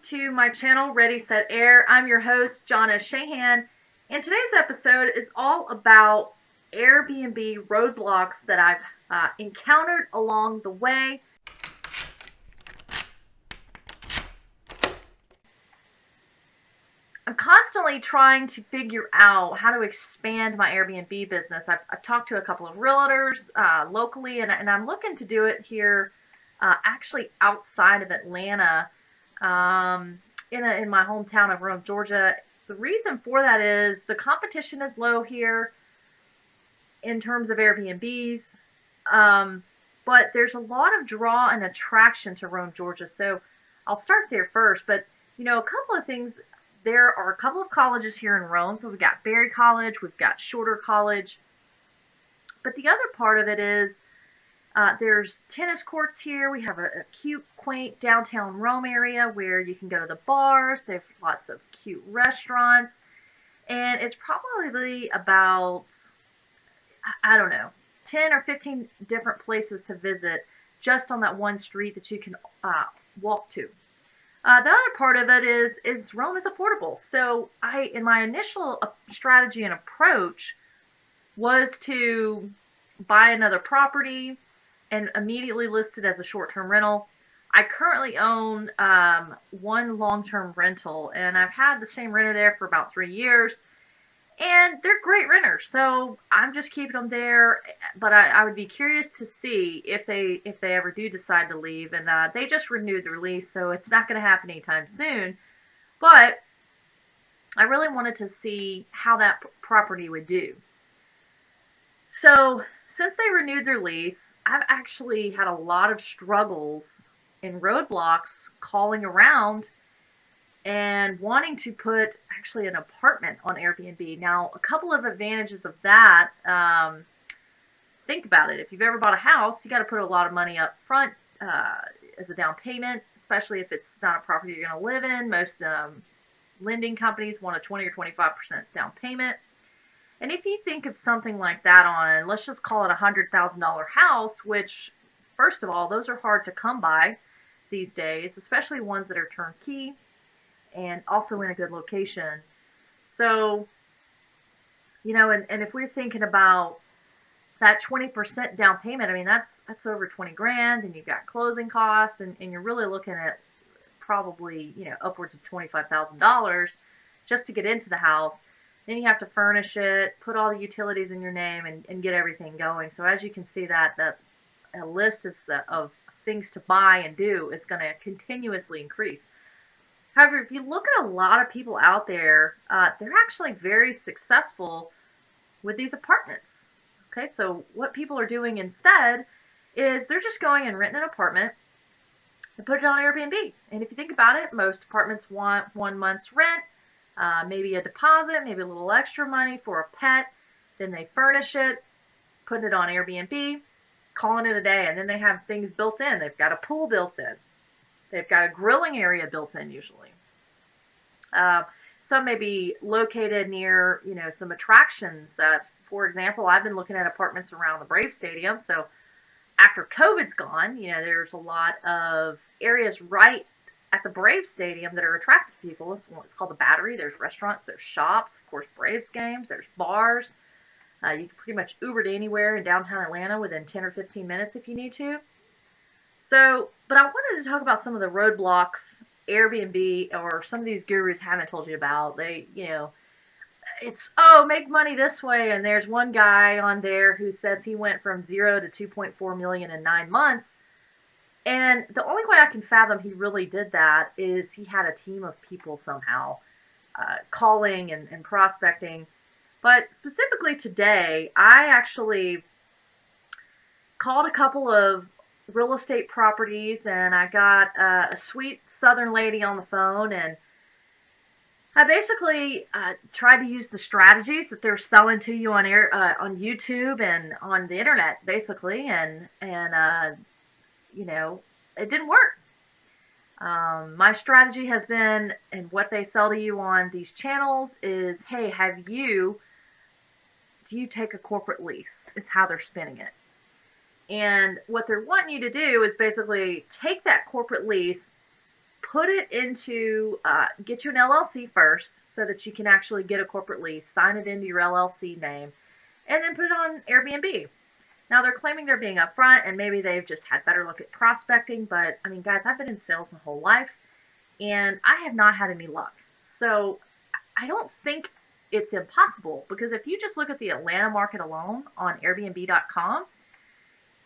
to my channel, Ready, Set, Air. I'm your host, Jonna Shahan, and today's episode is all about Airbnb roadblocks that I've encountered along the way. I'm constantly trying to figure out how to expand my Airbnb business. I've talked to a couple of realtors locally, and I'm looking to do it here actually outside of Atlanta, in my hometown of Rome, Georgia. The reason for that is the competition is low here in terms of Airbnbs, but there's a lot of draw and attraction to Rome, Georgia. So I'll start there first. But a couple of things. There are a couple of colleges here in Rome. So we've got Berry College, we've got Shorter College. But the other part of it is there's tennis courts here. We have a cute, quaint downtown Rome area where you can go to the bars. There's lots of cute restaurants. And it's probably about, I don't know, 10 or 15 different places to visit just on that one street that you can walk to. The other part of it is Rome is affordable. So in my initial strategy and approach was to buy another property and immediately list it as a short-term rental. I currently own one long-term rental, and I've had the same renter there for about 3 years, and they're great renters. So I'm just keeping them there, but I would be curious to see if they ever do decide to leave. And they just renewed their lease, so it's not going to happen anytime soon. But I really wanted to see how that property would do. So since they renewed their lease, I've actually had a lot of struggles and roadblocks calling around and wanting to put actually an apartment on Airbnb. Now, a couple of advantages of that, think about it. If you've ever bought a house, you got to put a lot of money up front as a down payment, especially if it's not a property you're going to live in. Most lending companies want a 20 or 25% down payment. And if you think of something like that on, let's just call it a $100,000 house, which, first of all, those are hard to come by these days, especially ones that are turnkey and also in a good location. So, and if we're thinking about that 20% down payment, I mean, that's over 20 grand, and you've got closing costs, and you're really looking at probably, upwards of $25,000 just to get into the house. Then you have to furnish it, put all the utilities in your name, and get everything going. So as you can see, that a list of things to buy and do is going to continuously increase. However, if you look at a lot of people out there, they're actually very successful with these apartments. Okay, so what people are doing instead is they're just going and renting an apartment and put it on Airbnb. And if you think about it, most apartments want 1 month's rent, maybe a deposit, maybe a little extra money for a pet. Then they furnish it, put it on Airbnb, calling it a day, and then they have things built in. They've got a pool built in. They've got a grilling area built in usually. Some may be located near, some attractions. For example, I've been looking at apartments around the Brave Stadium. So after COVID's gone, there's a lot of areas right at the Brave Stadium that are attractive to people. It's called the Battery. There's restaurants, there's shops, of course, Braves games, there's bars. You can pretty much Uber to anywhere in downtown Atlanta within 10 or 15 minutes if you need to. So, but I wanted to talk about some of the roadblocks Airbnb or some of these gurus haven't told you about. They, it's, make money this way. And there's one guy on there who says he went from 0 to 2.4 million in 9 months. And the only way I can fathom he really did that is he had a team of people somehow calling and prospecting. But specifically today, I actually called a couple of real estate properties, and I got a sweet southern lady on the phone, and I basically tried to use the strategies that they're selling to you on YouTube and on the internet, basically, and it didn't work. My strategy has been, and what they sell to you on these channels is, hey, do you take a corporate lease? Is how they're spinning it. And what they're wanting you to do is basically take that corporate lease, put it into, get you an LLC first so that you can actually get a corporate lease, sign it into your LLC name, and then put it on Airbnb. Now they're claiming they're being upfront and maybe they've just had better look at prospecting, but I mean, guys, I've been in sales my whole life and I have not had any luck. So I don't think it's impossible, because if you just look at the Atlanta market alone on Airbnb.com,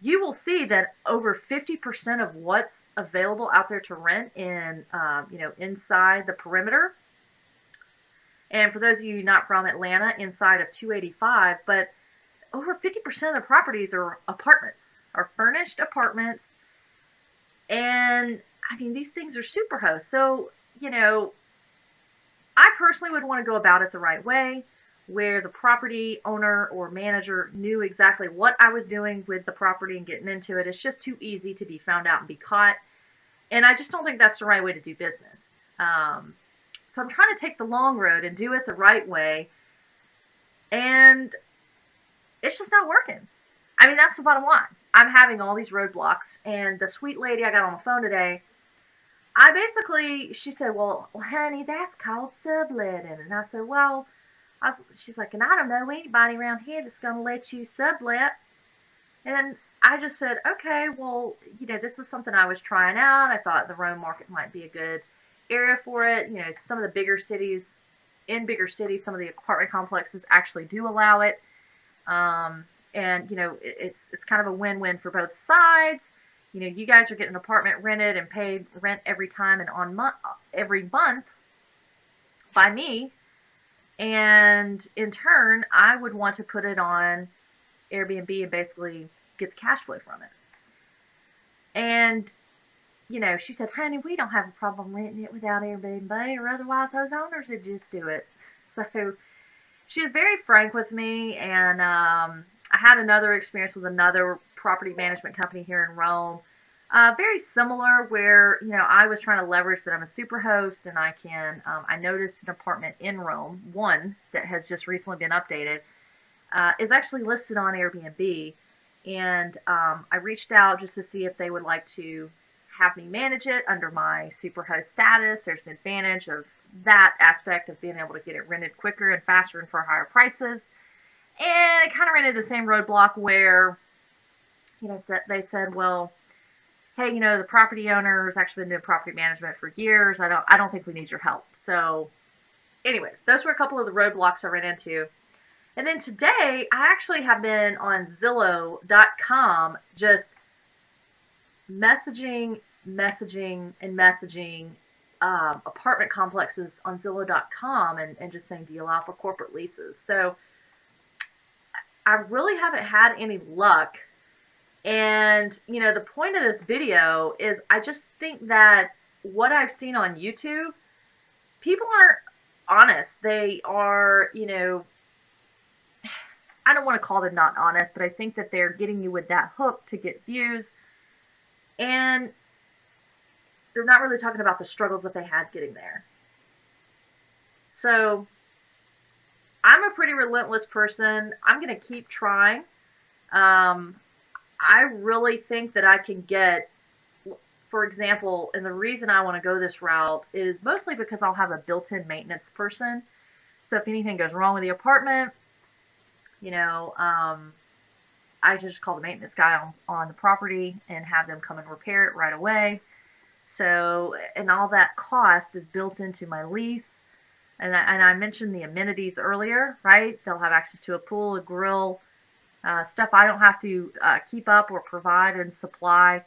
you will see that over 50% of what's available out there to rent in, inside the perimeter. And for those of you not from Atlanta, inside of 285, but over 50% of the properties are apartments, are furnished apartments. And I mean, these things are super hosts. So, I personally would want to go about it the right way, where the property owner or manager knew exactly what I was doing with the property and getting into it. It's just too easy to be found out and be caught. And I just don't think that's the right way to do business. So I'm trying to take the long road and do it the right way. And it's just not working. I mean, that's the bottom line. I'm having all these roadblocks. And the sweet lady I got on the phone today, she said, well, honey, that's called subletting. And I said, well, she's like, and I don't know anybody around here that's going to let you sublet. And I just said, okay, well, this was something I was trying out. I thought the Rome market might be a good area for it. Some of the bigger cities, some of the apartment complexes actually do allow it. And, it's kind of a win-win for both sides. You guys are getting an apartment rented and paid rent every time and every month by me. And in turn, I would want to put it on Airbnb and basically get the cash flow from it. And, she said, honey, we don't have a problem renting it without Airbnb, or otherwise those owners would just do it. So she was very frank with me, and I had another experience with another property management company here in Rome. Very similar, where, I was trying to leverage that I'm a super host and I noticed an apartment in Rome, one that has just recently been updated, is actually listed on Airbnb. And I reached out just to see if they would like to have me manage it under my super host status. There's an advantage of that aspect of being able to get it rented quicker and faster and for higher prices. And it kind of ran into the same roadblock where, they said, well, hey, the property owner's actually been doing property management for years. I don't think we need your help. So anyway, those were a couple of the roadblocks I ran into. And then today, I actually have been on Zillow.com just messaging apartment complexes on Zillow.com and just saying, do you allow for corporate leases? So I really haven't had any luck. And, the point of this video is I just think that what I've seen on YouTube, people aren't honest. They are, I don't want to call them not honest, but I think that they're getting you with that hook to get views. And they're not really talking about the struggles that they had getting there. So I'm a pretty relentless person. I'm going to keep trying. I really think that I can get, for example, and the reason I want to go this route is mostly because I'll have a built-in maintenance person. So if anything goes wrong with the apartment, I just call the maintenance guy on the property and have them come and repair it right away. So, and all that cost is built into my lease. And I mentioned the amenities earlier, right? They'll have access to a pool, a grill, stuff I don't have to keep up or provide and supply.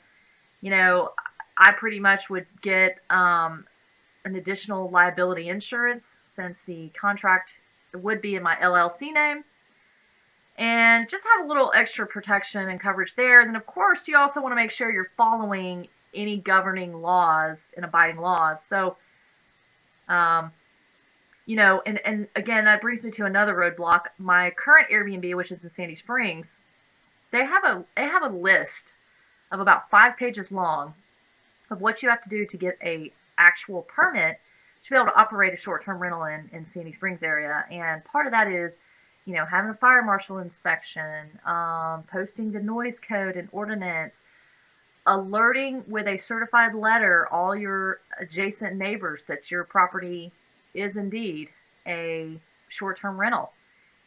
I pretty much would get an additional liability insurance since the contract would be in my LLC name. And just have a little extra protection and coverage there. And then, of course, you also want to make sure you're following any governing laws and abiding laws. So, and again, that brings me to another roadblock. My current Airbnb, which is in Sandy Springs, they have a list of about 5 pages long of what you have to do to get a actual permit to be able to operate a short-term rental in Sandy Springs area. And part of that is, having a fire marshal inspection, posting the noise code and ordinance, alerting with a certified letter all your adjacent neighbors that your property is indeed a short-term rental,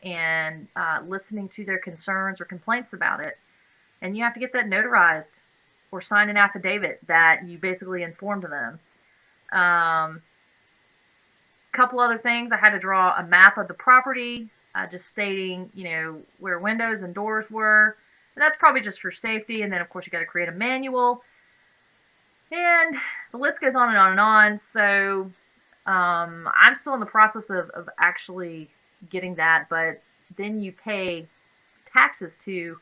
and listening to their concerns or complaints about it. And you have to get that notarized or sign an affidavit that you basically informed them. Couple other things. I had to draw a map of the property, just stating, where windows and doors were. And that's probably just for safety. And then, of course, you got to create a manual. And the list goes on and on and on. So I'm still in the process of actually getting that. But then you pay taxes to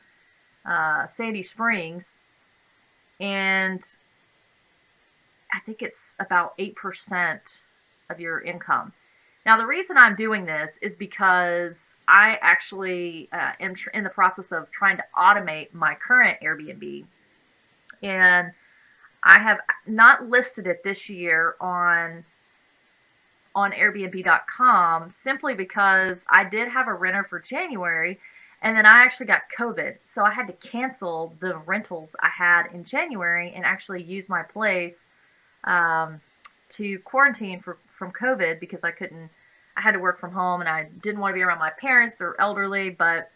Sandy Springs. And I think it's about 8% of your income. Now, the reason I'm doing this is because I actually am in the process of trying to automate my current Airbnb, and I have not listed it this year on Airbnb.com simply because I did have a renter for January, and then I actually got COVID, so I had to cancel the rentals I had in January and actually use my place to quarantine from COVID because I had to work from home and I didn't want to be around my parents. They're elderly. But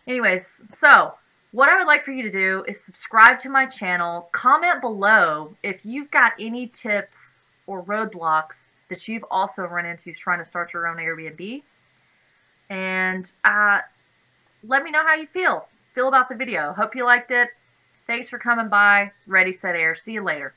anyways, so what I would like for you to do is subscribe to my channel, comment below if you've got any tips or roadblocks that you've also run into trying to start your own Airbnb, and let me know how you feel about the video. Hope you liked it. Thanks for coming by. Ready, set, air. See you later.